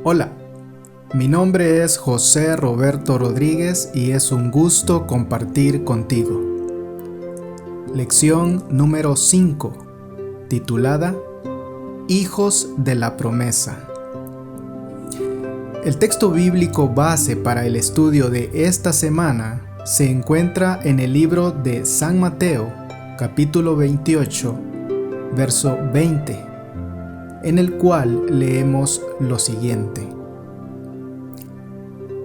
Hola, mi nombre es José Roberto Rodríguez y es un gusto compartir contigo. Lección número 5, titulada Hijos de la Promesa. El texto bíblico base para el estudio de esta semana se encuentra en el libro de San Mateo, capítulo 28, verso 20, en el cual leemos lo siguiente: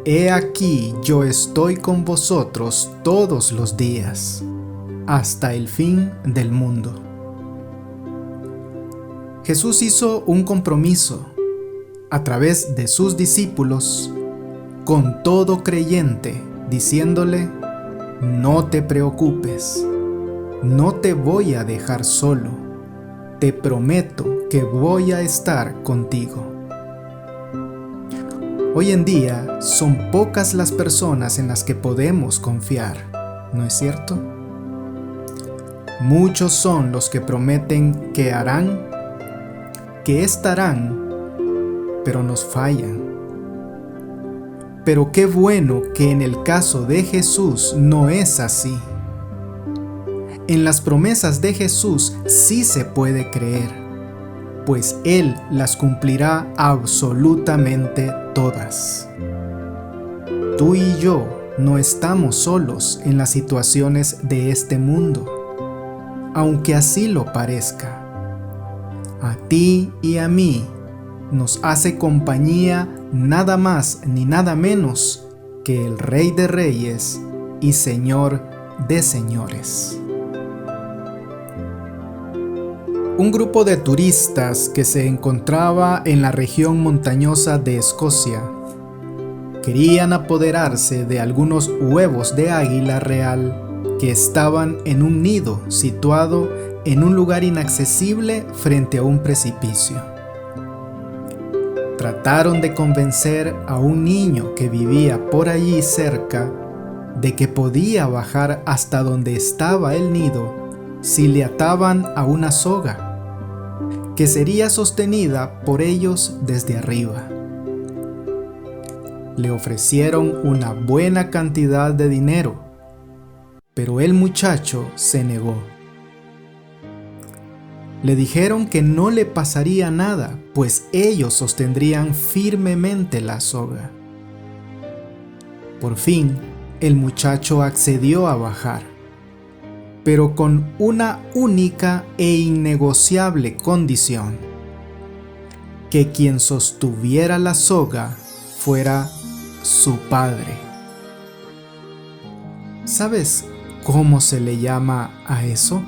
He aquí yo estoy con vosotros todos los días, hasta el fin del mundo. Jesús hizo un compromiso a través de sus discípulos con todo creyente, diciéndole: no te preocupes, no te voy a dejar solo, te prometo que voy a estar contigo. Hoy en día son pocas las personas en las que podemos confiar, ¿no es cierto? Muchos son los que prometen que harán, que estarán, pero nos fallan. Pero qué bueno que en el caso de Jesús no es así. En las promesas de Jesús sí se puede creer, pues Él las cumplirá absolutamente todas. Tú y yo no estamos solos en las situaciones de este mundo, aunque así lo parezca. A ti y a mí nos hace compañía nada más ni nada menos que el Rey de Reyes y Señor de Señores. Un grupo de turistas que se encontraba en la región montañosa de Escocia querían apoderarse de algunos huevos de águila real que estaban en un nido situado en un lugar inaccesible frente a un precipicio. Trataron de convencer a un niño que vivía por allí cerca de que podía bajar hasta donde estaba el nido si le ataban a una soga que sería sostenida por ellos desde arriba. Le ofrecieron una buena cantidad de dinero, pero el muchacho se negó. Le dijeron que no le pasaría nada, pues ellos sostendrían firmemente la soga. Por fin, el muchacho accedió a bajar, pero con una única e innegociable condición: que quien sostuviera la soga fuera su padre. ¿Sabes cómo se le llama a eso?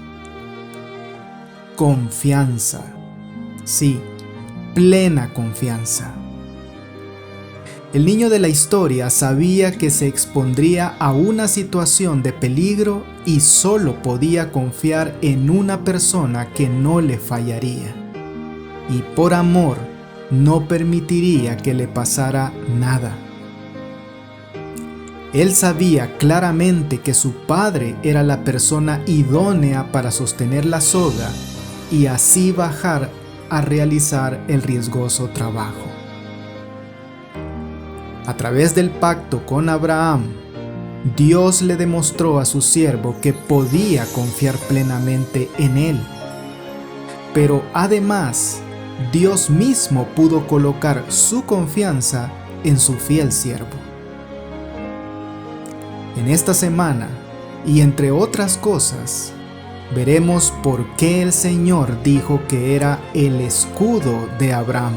Confianza. Sí, plena confianza. El niño de la historia sabía que se expondría a una situación de peligro y solo podía confiar en una persona que no le fallaría. Y por amor no permitiría que le pasara nada. Él sabía claramente que su padre era la persona idónea para sostener la soga y así bajar a realizar el riesgoso trabajo. A través del pacto con Abraham, Dios le demostró a su siervo que podía confiar plenamente en él. Pero además, Dios mismo pudo colocar su confianza en su fiel siervo. En esta semana, y entre otras cosas, veremos por qué el Señor dijo que era el escudo de Abraham.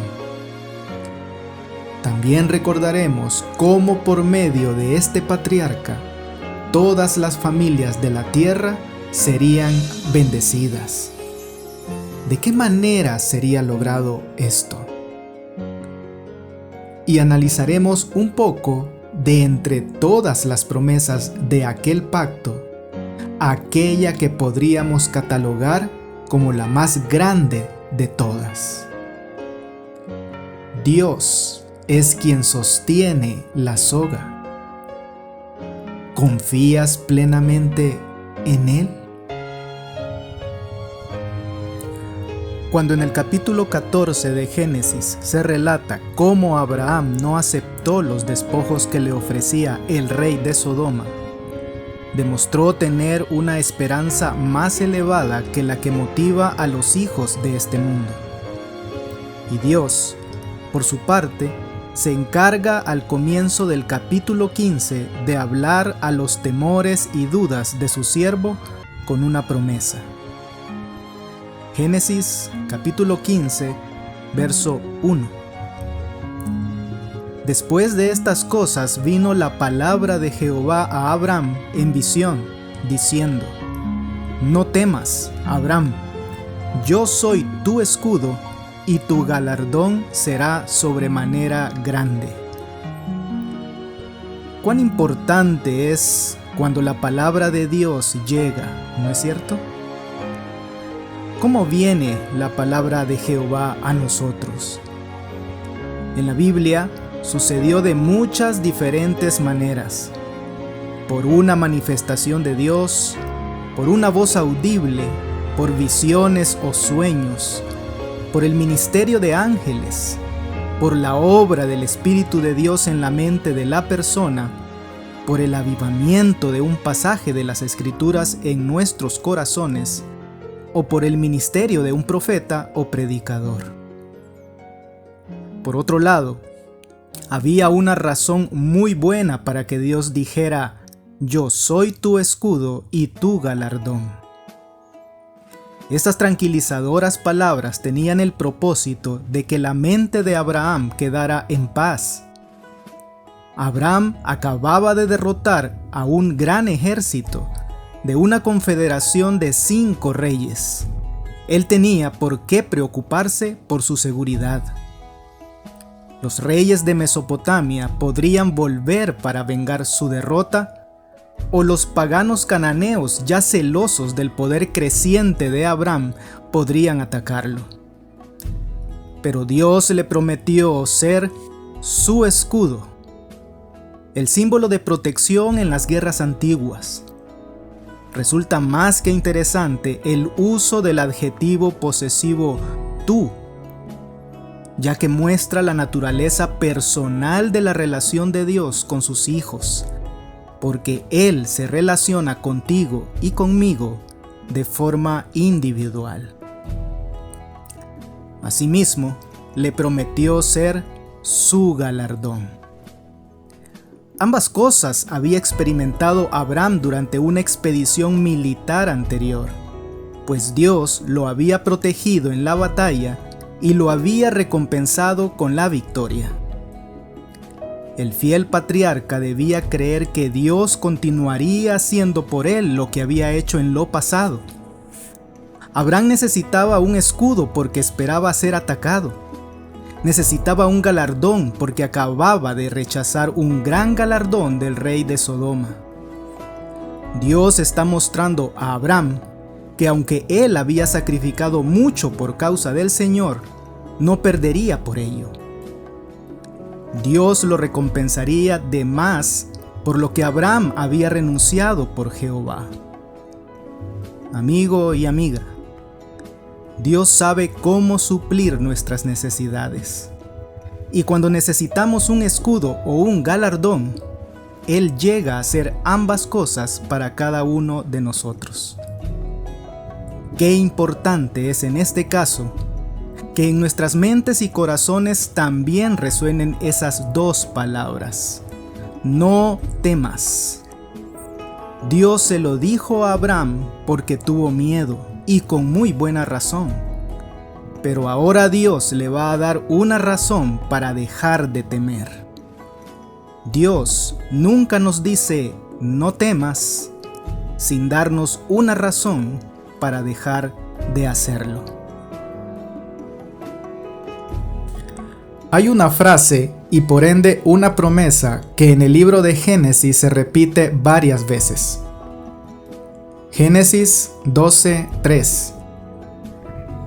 También recordaremos cómo por medio de este patriarca, todas las familias de la tierra serían bendecidas. ¿De qué manera sería logrado esto? Y analizaremos un poco de entre todas las promesas de aquel pacto, aquella que podríamos catalogar como la más grande de todas. Dios es quien sostiene la soga. ¿Confías plenamente en Él? Cuando en el capítulo 14 de Génesis se relata cómo Abraham no aceptó los despojos que le ofrecía el rey de Sodoma, demostró tener una esperanza más elevada que la que motiva a los hijos de este mundo. Y Dios, por su parte, se encarga al comienzo del capítulo 15 de hablar a los temores y dudas de su siervo con una promesa. Génesis capítulo 15, verso 1. Después de estas cosas vino la palabra de Jehová a Abram en visión, diciendo: No temas, Abram, yo soy tu escudo, y tu galardón será sobremanera grande. Cuán importante es cuando la palabra de Dios llega, ¿no es cierto? ¿Cómo viene la palabra de Jehová a nosotros? En la Biblia sucedió de muchas diferentes maneras: por una manifestación de Dios, por una voz audible, por visiones o sueños, por el ministerio de ángeles, por la obra del Espíritu de Dios en la mente de la persona, por el avivamiento de un pasaje de las Escrituras en nuestros corazones, o por el ministerio de un profeta o predicador. Por otro lado, había una razón muy buena para que Dios dijera: Yo soy tu escudo y tu galardón. Estas tranquilizadoras palabras tenían el propósito de que la mente de Abraham quedara en paz. Abraham acababa de derrotar a un gran ejército de una confederación de 5 reyes. Él tenía por qué preocuparse por su seguridad. Los reyes de Mesopotamia podrían volver para vengar su derrota, o los paganos cananeos, ya celosos del poder creciente de Abraham, podrían atacarlo. Pero Dios le prometió ser su escudo, el símbolo de protección en las guerras antiguas. Resulta más que interesante el uso del adjetivo posesivo tú, ya que muestra la naturaleza personal de la relación de Dios con sus hijos, porque Él se relaciona contigo y conmigo de forma individual. Asimismo, le prometió ser su galardón. Ambas cosas había experimentado Abraham durante una expedición militar anterior, pues Dios lo había protegido en la batalla y lo había recompensado con la victoria. El fiel patriarca debía creer que Dios continuaría haciendo por él lo que había hecho en lo pasado. Abraham necesitaba un escudo porque esperaba ser atacado. Necesitaba un galardón porque acababa de rechazar un gran galardón del rey de Sodoma. Dios está mostrando a Abraham que aunque él había sacrificado mucho por causa del Señor, no perdería por ello. Dios lo recompensaría de más por lo que Abraham había renunciado por Jehová. Amigo y amiga, Dios sabe cómo suplir nuestras necesidades. Y cuando necesitamos un escudo o un galardón, Él llega a hacer ambas cosas para cada uno de nosotros. Qué importante es en este caso que en nuestras mentes y corazones también resuenen esas dos palabras: no temas. Dios se lo dijo a Abraham porque tuvo miedo, y con muy buena razón. Pero ahora Dios le va a dar una razón para dejar de temer. Dios nunca nos dice no temas sin darnos una razón para dejar de hacerlo. Hay una frase y por ende una promesa que en el libro de Génesis se repite varias veces. Génesis 12:3.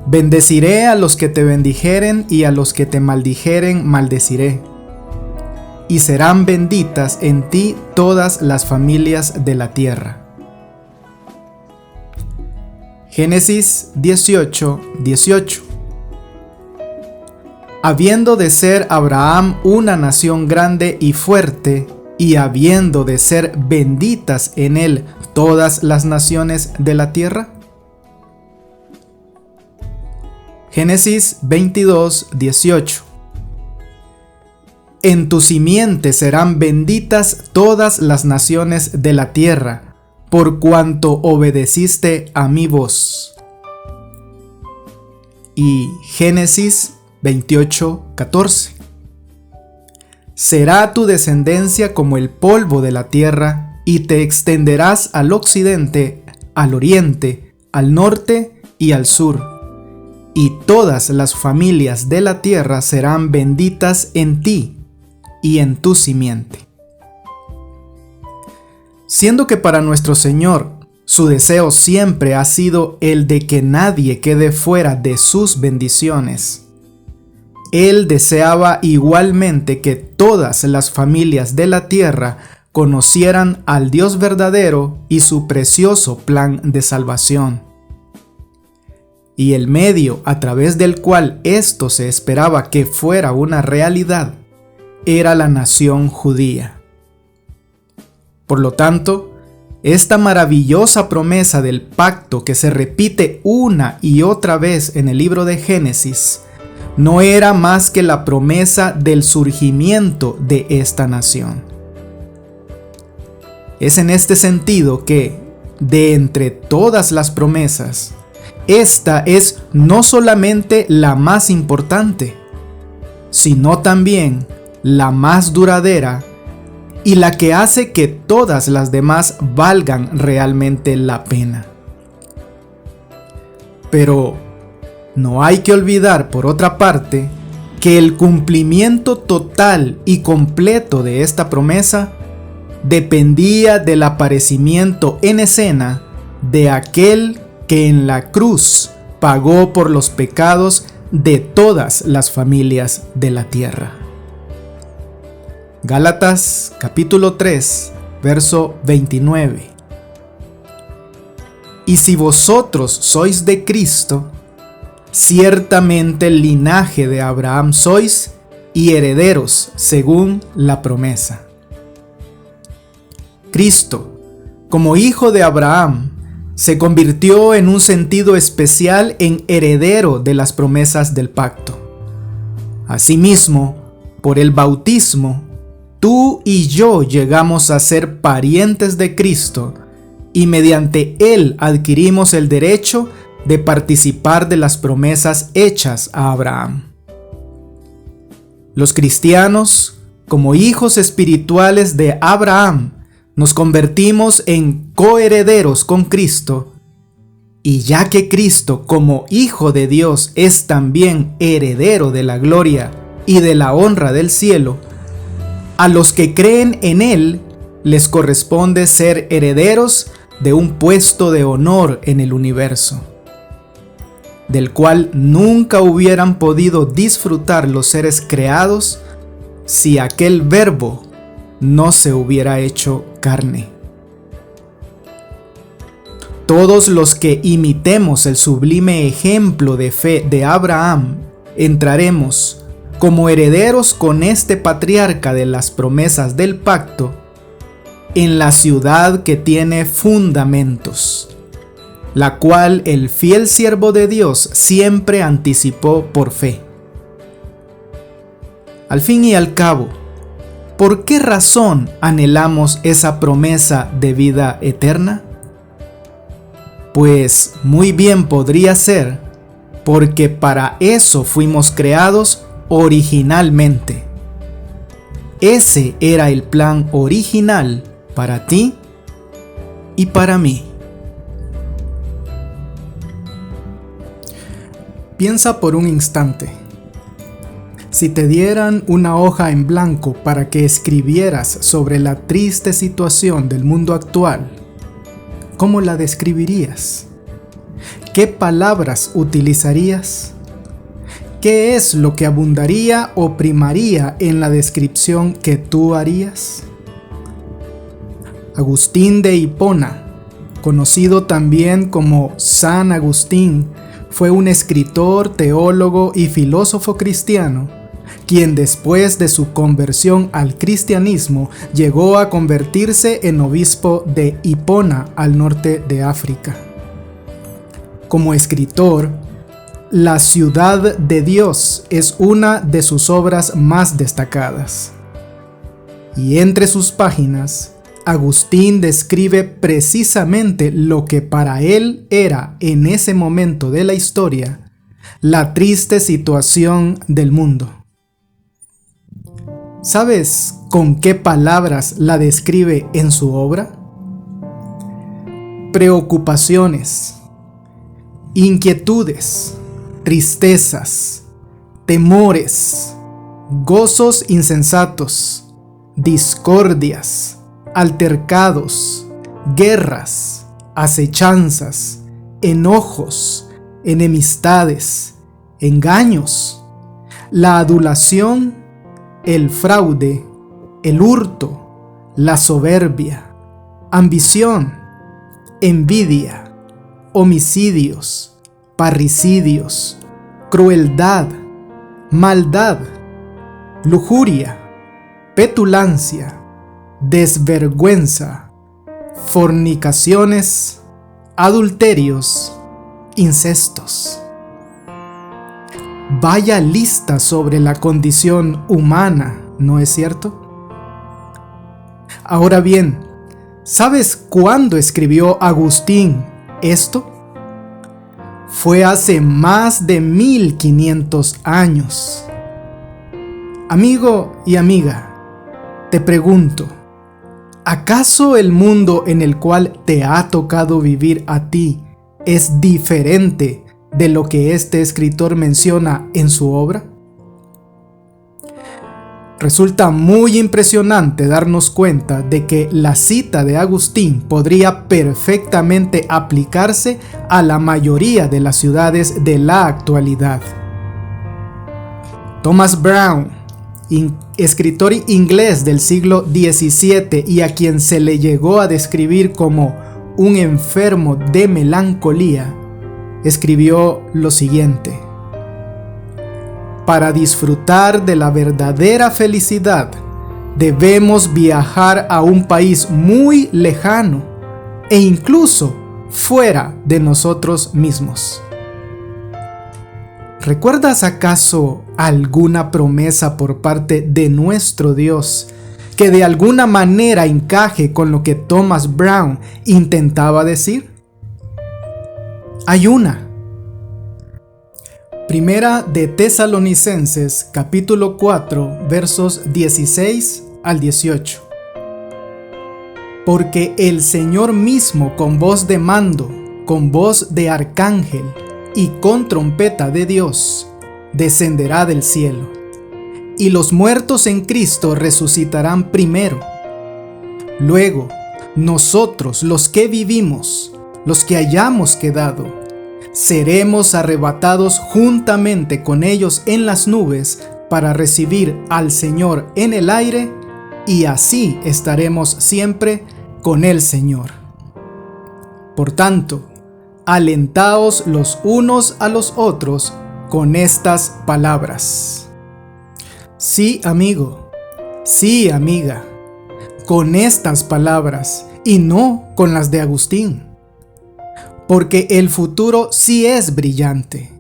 Bendeciré a los que te bendijeren y a los que te maldijeren maldeciré. Y serán benditas en ti todas las familias de la tierra. Génesis 18:18. Habiendo de ser Abraham una nación grande y fuerte, y habiendo de ser benditas en él todas las naciones de la tierra. Génesis 22:18. En tu simiente serán benditas todas las naciones de la tierra, por cuanto obedeciste a mi voz. Y Génesis 28:14. Será tu descendencia como el polvo de la tierra, y te extenderás al occidente, al oriente, al norte y al sur. Y todas las familias de la tierra serán benditas en ti y en tu simiente. Siendo que para nuestro Señor su deseo siempre ha sido el de que nadie quede fuera de sus bendiciones, Él deseaba igualmente que todas las familias de la tierra conocieran al Dios verdadero y su precioso plan de salvación. Y el medio a través del cual esto se esperaba que fuera una realidad era la nación judía. Por lo tanto, esta maravillosa promesa del pacto que se repite una y otra vez en el libro de Génesis no era más que la promesa del surgimiento de esta nación. Es en este sentido que, de entre todas las promesas, esta es no solamente la más importante, sino también la más duradera y la que hace que todas las demás valgan realmente la pena. Pero no hay que olvidar, por otra parte, que el cumplimiento total y completo de esta promesa dependía del aparecimiento en escena de aquel que en la cruz pagó por los pecados de todas las familias de la tierra. Gálatas capítulo 3, verso 29. Y si vosotros sois de Cristo, ciertamente el linaje de Abraham sois y herederos según la promesa. Cristo, como hijo de Abraham, se convirtió en un sentido especial en heredero de las promesas del pacto. Asimismo, por el bautismo, tú y yo llegamos a ser parientes de Cristo y mediante él adquirimos el derecho de participar de las promesas hechas a Abraham. Los cristianos, como hijos espirituales de Abraham, nos convertimos en coherederos con Cristo, y ya que Cristo, como Hijo de Dios, es también heredero de la gloria y de la honra del cielo, a los que creen en Él les corresponde ser herederos de un puesto de honor en el universo, del cual nunca hubieran podido disfrutar los seres creados si aquel Verbo no se hubiera hecho carne. Todos los que imitemos el sublime ejemplo de fe de Abraham entraremos como herederos con este patriarca de las promesas del pacto en la ciudad que tiene fundamentos, la cual el fiel siervo de Dios siempre anticipó por fe. Al fin y al cabo, ¿por qué razón anhelamos esa promesa de vida eterna? Pues muy bien podría ser porque para eso fuimos creados originalmente. Ese era el plan original para ti y para mí. Piensa por un instante. Si te dieran una hoja en blanco para que escribieras sobre la triste situación del mundo actual, ¿cómo la describirías? ¿Qué palabras utilizarías? ¿Qué es lo que abundaría o primaría en la descripción que tú harías? Agustín de Hipona, conocido también como San Agustín, fue un escritor, teólogo y filósofo cristiano, quien después de su conversión al cristianismo llegó a convertirse en obispo de Hipona, al norte de África. Como escritor, La ciudad de Dios es una de sus obras más destacadas. Y entre sus páginas, Agustín describe precisamente lo que para él era en ese momento de la historia la triste situación del mundo. ¿Sabes con qué palabras la describe en su obra? Preocupaciones, inquietudes, tristezas, temores, gozos insensatos, discordias, altercados, guerras, acechanzas, enojos, enemistades, engaños, la adulación, el fraude, el hurto, la soberbia, ambición, envidia, homicidios, parricidios, crueldad, maldad, lujuria, petulancia, desvergüenza, fornicaciones, adulterios, incestos. Vaya lista sobre la condición humana, ¿no es cierto? Ahora bien, ¿sabes cuándo escribió Agustín esto? Fue hace más de 1500 años. Amigo y amiga, te pregunto, ¿acaso el mundo en el cual te ha tocado vivir a ti es diferente de lo que este escritor menciona en su obra? Resulta muy impresionante darnos cuenta de que la cita de Agustín podría perfectamente aplicarse a la mayoría de las ciudades de la actualidad. Thomas Browne, escritor inglés del siglo XVII y a quien se le llegó a describir como un enfermo de melancolía, escribió lo siguiente: para disfrutar de la verdadera felicidad, debemos viajar a un país muy lejano e incluso fuera de nosotros mismos. ¿Recuerdas acaso alguna promesa por parte de nuestro Dios que de alguna manera encaje con lo que Thomas Browne intentaba decir? Hay una. Primera de Tesalonicenses, capítulo 4, versos 16 al 18. Porque el Señor mismo con voz de mando, con voz de arcángel y con trompeta de Dios, descenderá del cielo, y los muertos en Cristo resucitarán primero. Luego, nosotros, los que vivimos, los que hayamos quedado, seremos arrebatados juntamente con ellos en las nubes para recibir al Señor en el aire, y así estaremos siempre con el Señor. Por tanto, alentaos los unos a los otros con estas palabras. Sí, amigo, sí, amiga, con estas palabras y no con las de Agustín. Porque el futuro sí es brillante.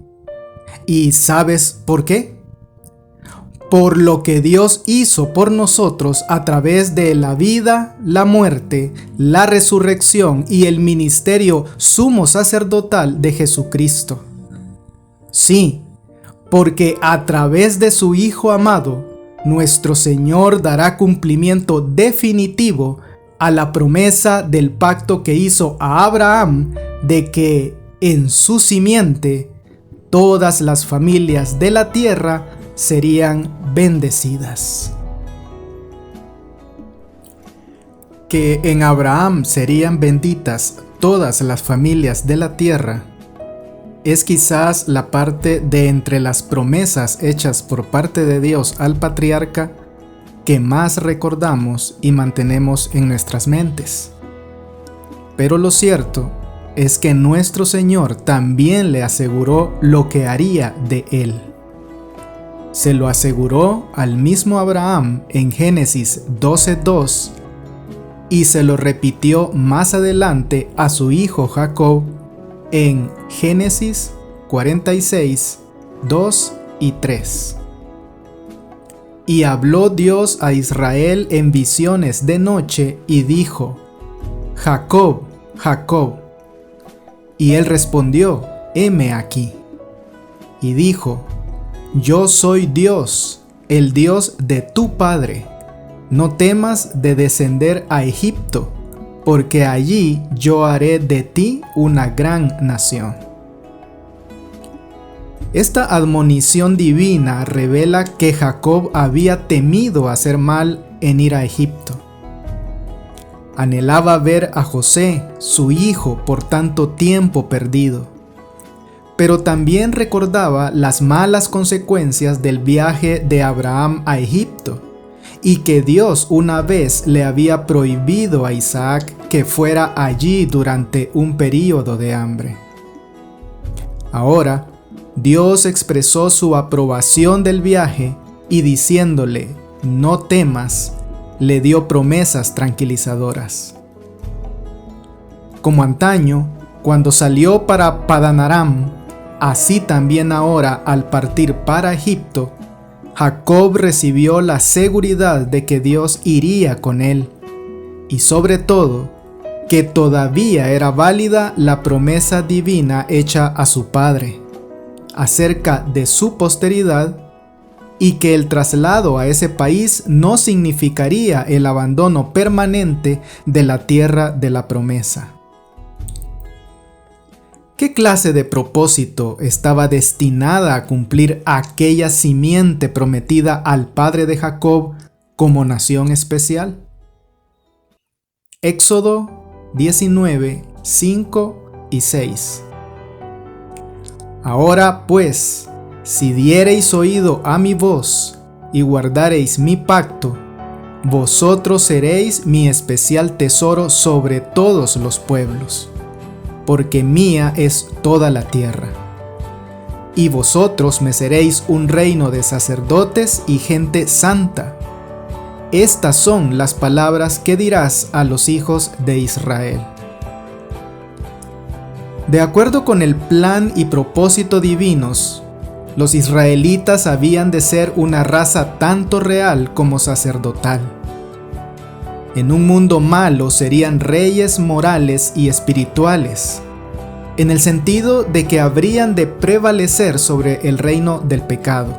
¿Y sabes por qué? Por lo que Dios hizo por nosotros a través de la vida, la muerte, la resurrección y el ministerio sumo sacerdotal de Jesucristo. Sí, porque a través de su Hijo amado, nuestro Señor dará cumplimiento definitivo a la promesa del pacto que hizo a Abraham de que en su simiente todas las familias de la tierra serían bendecidas. Que en Abraham serían benditas todas las familias de la tierra es quizás la parte de entre las promesas hechas por parte de Dios al patriarca que más recordamos y mantenemos en nuestras mentes. Pero lo cierto es que nuestro Señor también le aseguró lo que haría de él. Se lo aseguró al mismo Abraham en Génesis 12:2 y se lo repitió más adelante a su hijo Jacob en Génesis 46:2 y 3. Y habló Dios a Israel en visiones de noche y dijo: Jacob, Jacob. Y él respondió: heme aquí. Y dijo: yo soy Dios, el Dios de tu padre. No temas de descender a Egipto, porque allí yo haré de ti una gran nación. Esta admonición divina revela que Jacob había temido hacer mal en ir a Egipto. Anhelaba ver a José, su hijo, por tanto tiempo perdido. Pero también recordaba las malas consecuencias del viaje de Abraham a Egipto, y que Dios una vez le había prohibido a Isaac que fuera allí durante un período de hambre. Ahora, Dios expresó su aprobación del viaje y diciéndole: no temas, le dio promesas tranquilizadoras. Como antaño, cuando salió para Padan Aram, así también ahora al partir para Egipto, Jacob recibió la seguridad de que Dios iría con él, y sobre todo, que todavía era válida la promesa divina hecha a su padre, acerca de su posteridad, y que el traslado a ese país no significaría el abandono permanente de la tierra de la promesa. ¿Qué clase de propósito estaba destinada a cumplir aquella simiente prometida al padre de Jacob como nación especial? Éxodo 19, 5 y 6. Ahora pues, si diereis oído a mi voz y guardareis mi pacto, vosotros seréis mi especial tesoro sobre todos los pueblos, porque mía es toda la tierra. Y vosotros me seréis un reino de sacerdotes y gente santa. Estas son las palabras que dirás a los hijos de Israel. De acuerdo con el plan y propósito divinos, los israelitas habían de ser una raza tanto real como sacerdotal. En un mundo malo serían reyes morales y espirituales, en el sentido de que habrían de prevalecer sobre el reino del pecado.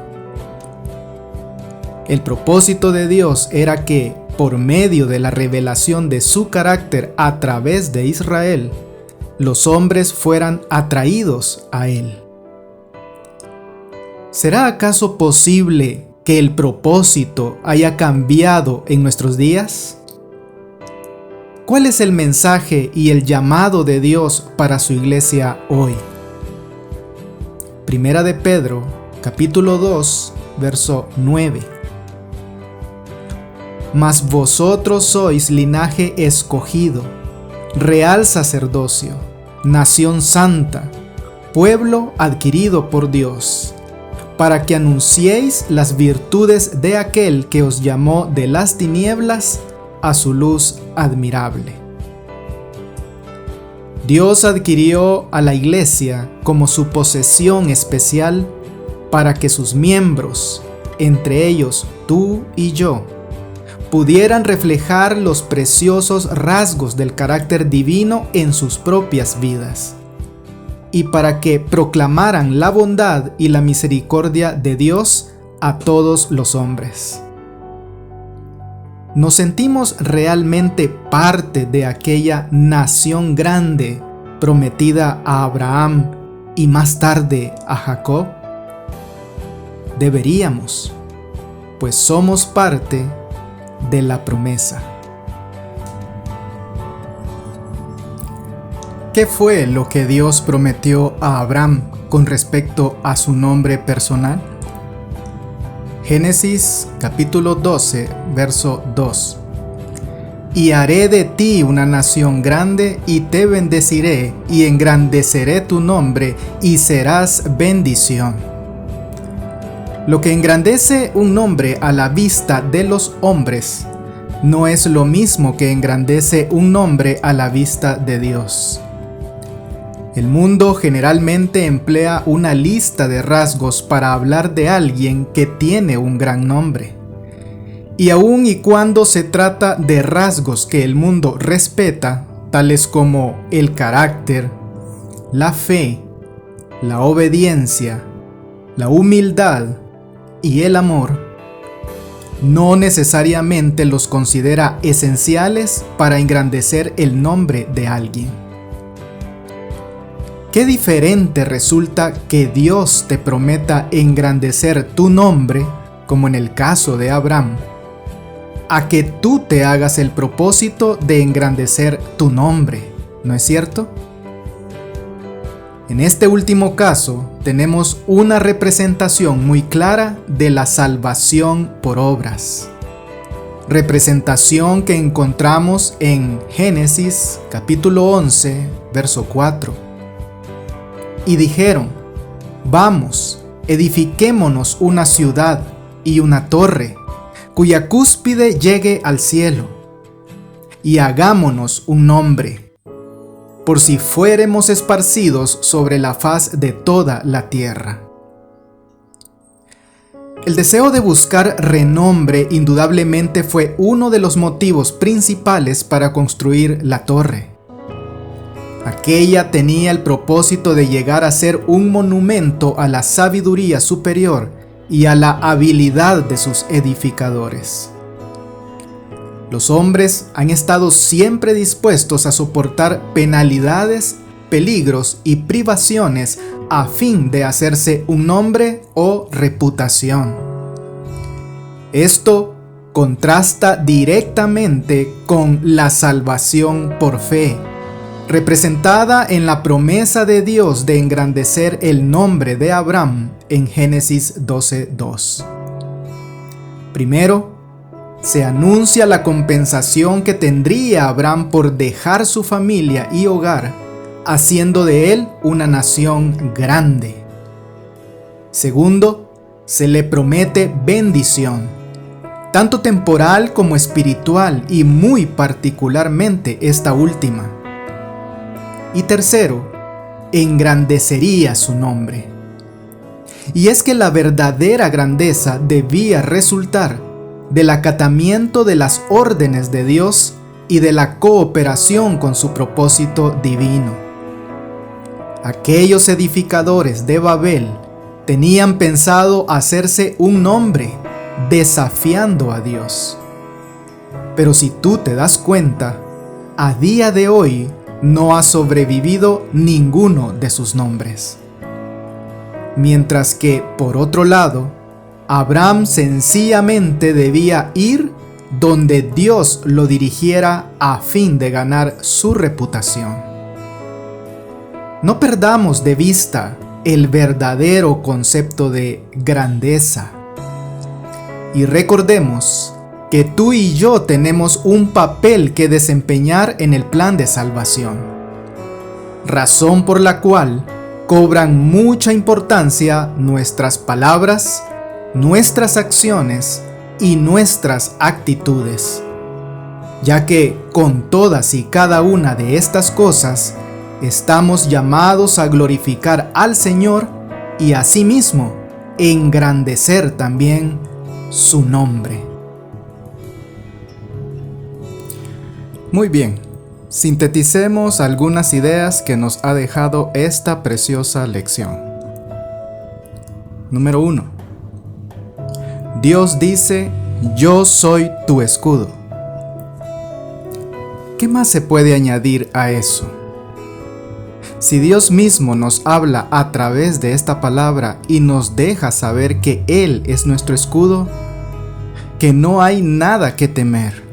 El propósito de Dios era que, por medio de la revelación de su carácter a través de Israel, los hombres fueran atraídos a Él. ¿Será acaso posible que el propósito haya cambiado en nuestros días? ¿Cuál es el mensaje y el llamado de Dios para su iglesia hoy? Primera de Pedro, capítulo 2, verso 9. Mas vosotros sois linaje escogido, real sacerdocio, nación santa, pueblo adquirido por Dios, para que anunciéis las virtudes de aquel que os llamó de las tinieblas a su luz admirable. Dios adquirió a la iglesia como su posesión especial para que sus miembros, entre ellos tú y yo, pudieran reflejar los preciosos rasgos del carácter divino en sus propias vidas, y para que proclamaran la bondad y la misericordia de Dios a todos los hombres. ¿Nos sentimos realmente parte de aquella nación grande prometida a Abraham y más tarde a Jacob? Deberíamos, pues somos parte de la promesa. ¿Qué fue lo que Dios prometió a Abraham con respecto a su nombre personal? Génesis capítulo 12, verso 2. y haré de ti una nación grande, y te bendeciré, y engrandeceré tu nombre, y serás bendición. Lo que engrandece un nombre a la vista de los hombres no es lo mismo que engrandece un nombre a la vista de Dios. El mundo generalmente emplea una lista de rasgos para hablar de alguien que tiene un gran nombre. Y aun y cuando se trata de rasgos que el mundo respeta, tales como el carácter, la fe, la obediencia, la humildad y el amor, no necesariamente los considera esenciales para engrandecer el nombre de alguien. Qué diferente resulta que Dios te prometa engrandecer tu nombre, como en el caso de Abraham, a que tú te hagas el propósito de engrandecer tu nombre, ¿no es cierto? En este último caso, tenemos una representación muy clara de la salvación por obras. Representación que encontramos en Génesis capítulo 11, verso 4. Y dijeron: vamos, edifiquémonos una ciudad y una torre, cuya cúspide llegue al cielo, y hagámonos un nombre, por si fuéremos esparcidos sobre la faz de toda la tierra. El deseo de buscar renombre indudablemente fue uno de los motivos principales para construir la torre. Aquella tenía el propósito de llegar a ser un monumento a la sabiduría superior y a la habilidad de sus edificadores. Los hombres han estado siempre dispuestos a soportar penalidades, peligros y privaciones a fin de hacerse un nombre o reputación. Esto contrasta directamente con la salvación por fe, representada en la promesa de Dios de engrandecer el nombre de Abraham en Génesis 12:2. Primero, se anuncia la compensación que tendría Abraham por dejar su familia y hogar, haciendo de él una nación grande. Segundo, se le promete bendición, tanto temporal como espiritual, y muy particularmente esta última. Y tercero, engrandecería su nombre. Y es que la verdadera grandeza debía resultar del acatamiento de las órdenes de Dios y de la cooperación con su propósito divino. Aquellos edificadores de Babel tenían pensado hacerse un nombre, desafiando a Dios. Pero si tú te das cuenta, a día de hoy no ha sobrevivido ninguno de sus nombres. Mientras que, por otro lado, Abraham sencillamente debía ir donde Dios lo dirigiera a fin de ganar su reputación. No perdamos de vista el verdadero concepto de grandeza. Y recordemos que tú y yo tenemos un papel que desempeñar en el plan de salvación, razón por la cual cobran mucha importancia nuestras palabras, nuestras acciones y nuestras actitudes, ya que con todas y cada una de estas cosas estamos llamados a glorificar al Señor y asimismo engrandecer también su nombre. Muy bien, sinteticemos algunas ideas que nos ha dejado esta preciosa lección. Número 1. Dios dice: yo soy tu escudo. ¿Qué más se puede añadir a eso? Si Dios mismo nos habla a través de esta palabra y nos deja saber que Él es nuestro escudo, que no hay nada que temer.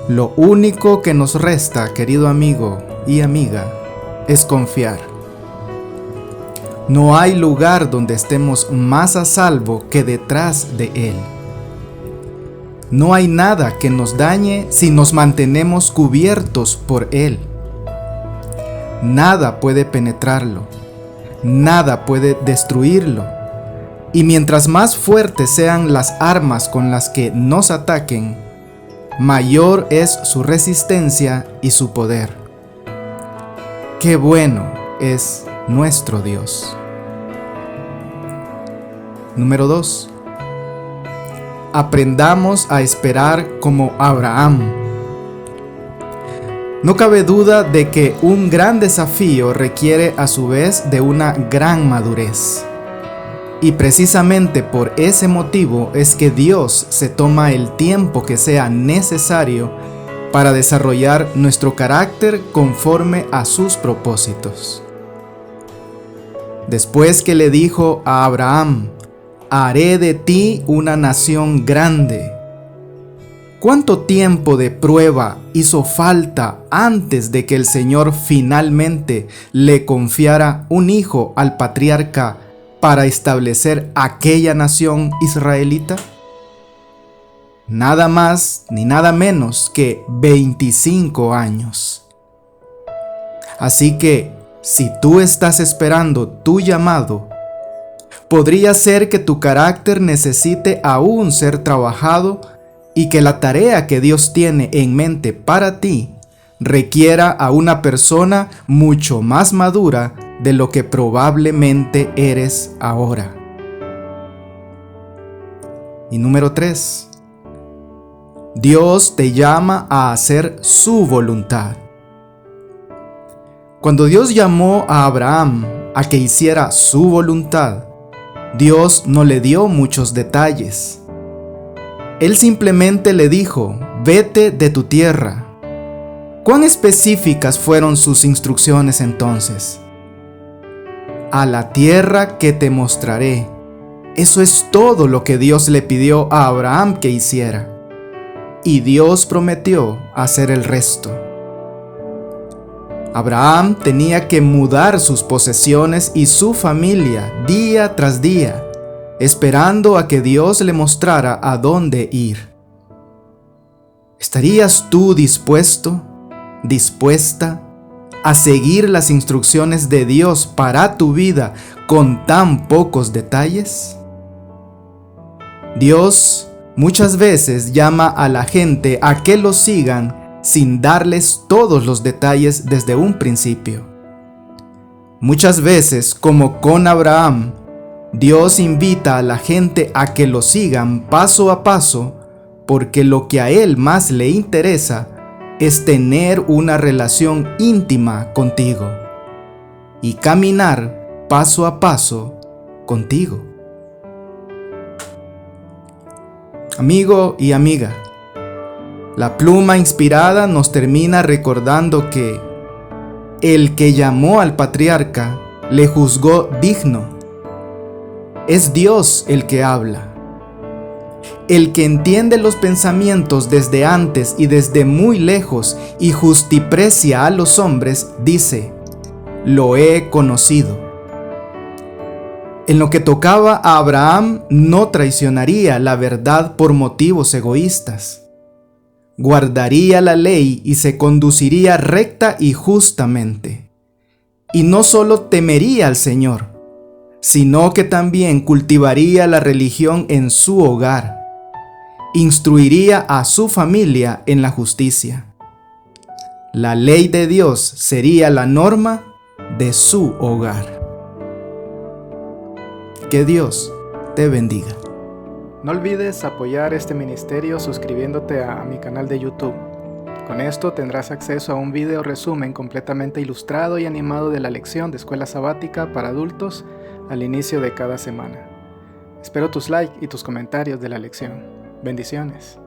Lo único que nos resta, querido amigo y amiga, es confiar. No hay lugar donde estemos más a salvo que detrás de Él. No hay nada que nos dañe si nos mantenemos cubiertos por Él. Nada puede penetrarlo, nada puede destruirlo. Y mientras más fuertes sean las armas con las que nos ataquen, mayor es su resistencia y su poder. ¡Qué bueno es nuestro Dios! Número 2. Aprendamos a esperar como Abraham. No cabe duda de que un gran desafío requiere a su vez de una gran madurez. Y precisamente por ese motivo es que Dios se toma el tiempo que sea necesario para desarrollar nuestro carácter conforme a sus propósitos. Después que le dijo a Abraham: haré de ti una nación grande. ¿Cuánto tiempo de prueba hizo falta antes de que el Señor finalmente le confiara un hijo al patriarca para establecer aquella nación israelita? Nada más ni nada menos que 25 años. Así que, si tú estás esperando tu llamado, podría ser que tu carácter necesite aún ser trabajado y que la tarea que Dios tiene en mente para ti requiera a una persona mucho más madura de lo que probablemente eres ahora. Y número 3. Dios te llama a hacer su voluntad. Cuando Dios llamó a Abraham a que hiciera su voluntad, Dios no le dio muchos detalles. Él simplemente le dijo: vete de tu tierra. ¿Cuán específicas fueron sus instrucciones entonces? A la tierra que te mostraré. Eso es todo lo que Dios le pidió a Abraham que hiciera. Y Dios prometió hacer el resto. Abraham tenía que mudar sus posesiones y su familia día tras día, esperando a que Dios le mostrara a dónde ir. ¿Estarías tú dispuesta a seguir las instrucciones de Dios para tu vida con tan pocos detalles? Dios muchas veces llama a la gente a que lo sigan sin darles todos los detalles desde un principio. Muchas veces, como con Abraham, Dios invita a la gente a que lo sigan paso a paso, porque lo que a Él más le interesa es tener una relación íntima contigo y caminar paso a paso contigo. Amigo y amiga, la pluma inspirada nos termina recordando que el que llamó al patriarca le juzgó digno. Es Dios el que habla. El que entiende los pensamientos desde antes y desde muy lejos y justiprecia a los hombres, dice: lo he conocido. En lo que tocaba a Abraham, no traicionaría la verdad por motivos egoístas. Guardaría la ley y se conduciría recta y justamente. Y no solo temería al Señor, sino que también cultivaría la religión en su hogar. Instruiría a su familia en la justicia. La ley de Dios sería la norma de su hogar. Que Dios te bendiga. No olvides apoyar este ministerio suscribiéndote a mi canal de YouTube. Con esto tendrás acceso a un video resumen completamente ilustrado y animado de la lección de escuela sabática para adultos al inicio de cada semana. Espero tus likes y tus comentarios de la lección. Bendiciones.